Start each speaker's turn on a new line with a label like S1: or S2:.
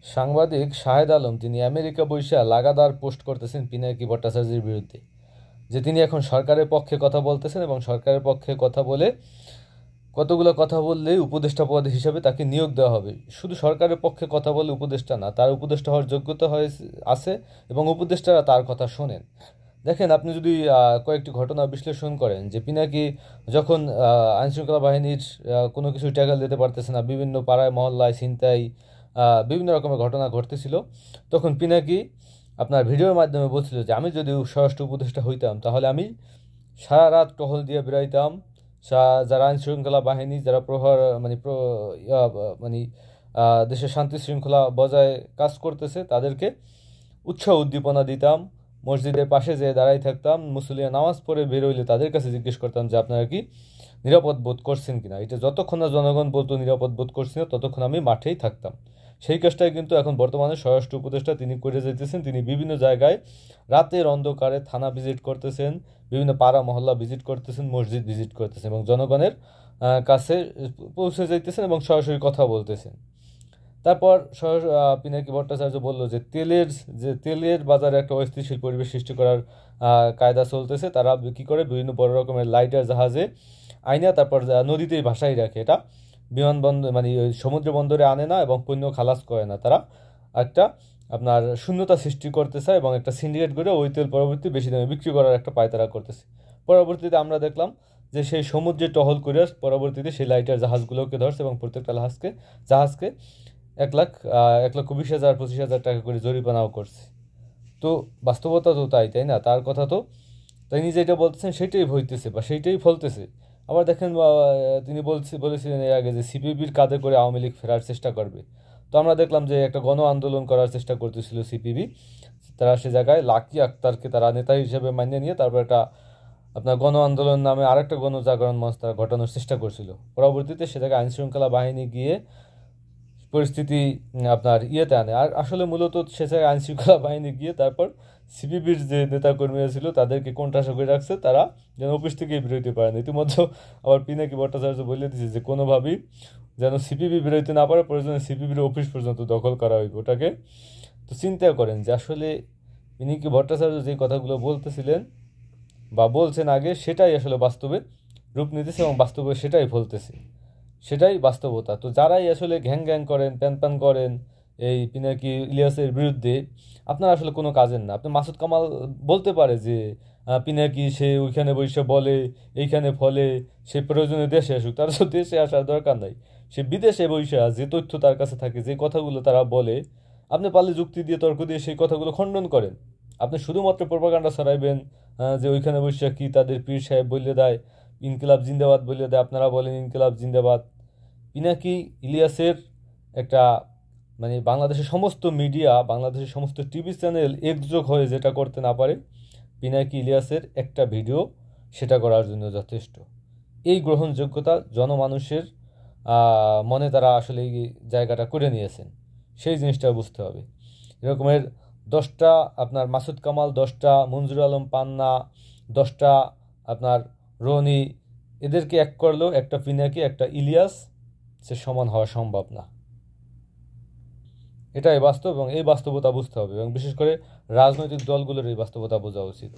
S1: সাংবাদিক শাহেদ আলম তিনি আমেরিকা বইসা লাগাতার পোস্ট করতেছেন পিনাকি ভট্টাচার্যের বিরুদ্ধে, যে তিনি এখন সরকারের পক্ষে কথা বলতেছেন এবং সরকারের পক্ষে কথা বলে কতগুলো কথা বললেই উপদেষ্টা পদ হিসাবে তাকে নিয়োগ দেওয়া হবে। শুধু সরকারের পক্ষে কথা বলে উপদেষ্টা না, তার উপদেষ্টা হওয়ার যোগ্যতা আছে এবং উপদেষ্টারা তার কথা শোনেন। দেখেন, আপনি যদি কয়েকটি ঘটনা বিশ্লেষণ করেন যে পিনাকি যখন আইনশৃঙ্খলা বাহিনীর কোনো কিছু ট্যাকল দিতে পারতেছে না, বিভিন্ন পাড়ায় মহল্লায় ছিনতাই বিভিন্ন রকমের ঘটনা ঘটতেছিল, তখন পিনাকি আপনার ভিডিওর মাধ্যমে বলছিল যে আমি যদি স্বরাষ্ট্র উপদেষ্টা হইতাম তাহলে আমি সারা রাত টহল দিয়ে বেরাইতাম, যারা আইন শৃঙ্খলা বাহিনী যারা মানে দেশের শান্তি শৃঙ্খলা বজায় কাজ করতেছে তাদেরকে উৎসাহ উদ্দীপনা দিতাম, মসজিদের পাশে যেয়ে দাঁড়াই থাকতাম, মুসল্লিরা নামাজ পড়ে বেরোইলে তাদের কাছে জিজ্ঞেস করতাম যে আপনারা কি নিরাপদ বোধ করছেন কিনা। এটা যতক্ষণ না জনগণ বলতো নিরাপদ বোধ করছি না, ততক্ষণ আমি মাঠেই থাকতাম। সেই কাজটাই কিন্তু এখন বর্তমানে স্বরাষ্ট্র উপদেষ্টা তিনি করে যেতেছেন। তিনি বিভিন্ন জায়গায় রাতের অন্ধকারে থানা ভিজিট করতেছেন, বিভিন্ন পাড়া মহল্লা ভিজিট করতেছেন, মসজিদ ভিজিট করতেছেন এবং জনগণের কাছে পৌঁছে যাইতেছেন এবং সরাসরি কথা বলতেছেন। তারপর পিনাকি ভট্টাচার্য বলল যে তেলের বাজারে একটা অস্থিতিশীল পরিবেশ সৃষ্টি করার কায়দা চলতেছে। তারা কী করে বিভিন্ন বড় রকমের লাইটার জাহাজে আইনা তারপর নদীতেই ভাসাই রাখে, এটা বিমানবন্দর মানে সমুদ্র বন্দরে আনে না এবং পণ্য খালাস করে না। তারা একটা আপনার শূন্যতা সৃষ্টি করতে চায় এবং একটা সিন্ডিকেট করে ওই তেল পরবর্তী বেশি দামে বিক্রি করার একটা পায়তারা করতেছে। পরবর্তীতে আমরা দেখলাম যে সেই সমুদ্রে টহল করে পরবর্তীতে সেই লাইটার জাহাজগুলোকে ধরছে এবং প্রত্যেকটা জাহাজকে 1,20,000 25,000 টাকা করে জরিমানাও করছে। তো বাস্তবতা তো তাই না? তার কথা তো তিনি যেটা বলতেছেন সেটাই হইতেছে বা সেইটাই ফলতেছে। আবার দেখেন, তিনি বলেছিলেন এর আগে যে সিপিবির কাঁধে করে আওয়ামী লীগ ফেরার চেষ্টা করবে। তো আমরা দেখলাম যে একটা গণ আন্দোলন করার চেষ্টা করতেছিল সিপিবি। তারা সে জায়গায় লাকি আক্তারকে তারা নেতা হিসেবে মানিয়ে নিয়ে তারপর একটা আপনার গণ আন্দোলন নামে আরেকটা গণজাগরণ মঞ্চ তারা ঘটানোর চেষ্টা করছিল। পরবর্তীতে সে জায়গায় আইনশৃঙ্খলা বাহিনী গিয়ে পরিস্থিতি আপনার ইয়েতে আনে। আর আসলে মূলত সে জায়গায় আইনশৃঙ্খলা বাহিনী গিয়ে তারপর সিপিবির যে নেতাকর্মীরা ছিল তাদেরকে কোণঠাসা করে রাখছে, তারা যেন অফিস থেকেই বেরোতে পারে না। ইতিমধ্যে আবার পিনাকি ভট্টাচার্য বলে দিয়েছে যে কোনোভাবেই যেন সিপিবি বেরোতে না পারে, প্রয়োজনে সিপিবির অফিস পর্যন্ত দখল করা হইবে ওটাকে। তো চিন্তা করেন যে আসলে পিনাকি ভট্টাচার্য যে কথাগুলো বলতেছিলেন বা বলছেন আগে, সেটাই আসলে বাস্তবে রূপ নিতেছে এবং বাস্তবে সেটাই ফলতেছে, সেটাই বাস্তবতা। তো যারাই আসলে ঘ্যাং করেন, প্যান করেন এই পিনাকি ইলিয়াসের বিরুদ্ধে, আপনারা আসলে কোনো কাজের না। আপনি মাসুদ কামাল বলতে পারে যে পিনাকি সে ওইখানে বসে বলে, এইখানে ফলে, সে প্রয়োজনে দেশে আসুক। তার তো দেশে আসার দরকার নাই, সে বিদেশে বসে যে তথ্য তার কাছে থাকে, যে কথাগুলো তারা বলে, আপনি পারলে যুক্তি দিয়ে তর্ক দিয়ে সেই কথাগুলো খণ্ডন করেন। আপনি শুধুমাত্র প্রোপাগান্ডা ছড়াইবেন যে ওইখানে বসে কি তাদের পীর সাহেব বলে দেয় ইনকিলাব জিন্দাবাদ বলে দেয়, আপনারা বলেন ইনকিলাব জিন্দাবাদ। পিনাকি ইলিয়াসের একটা মানে বাংলাদেশের সমস্ত মিডিয়া, বাংলাদেশের সমস্ত টিভি চ্যানেল একযোগ হয়ে যেটা করতে না পারে, পিনাকি ইলিয়াসের একটা ভিডিও সেটা করার জন্য যথেষ্ট। এই গ্রহণযোগ্যতা জনমানুষের মনে তারা আসলে এই জায়গাটা করে নিয়েছেন, সেই জিনিসটা বুঝতে হবে। এরকমের 10টা আপনার মাসুদ কামাল, 10টা মঞ্জুর আলম পান্না, 10টা আপনার রনি, এদেরকে এক করলেও একটা পিনাকি একটা ইলিয়াস সে সমান হওয়া সম্ভব না। এটাই বাস্তব এবং এই বাস্তবতা বুঝতে হবে এবং বিশেষ করে রাজনৈতিক দলগুলোর এই বাস্তবতা বোঝা উচিত।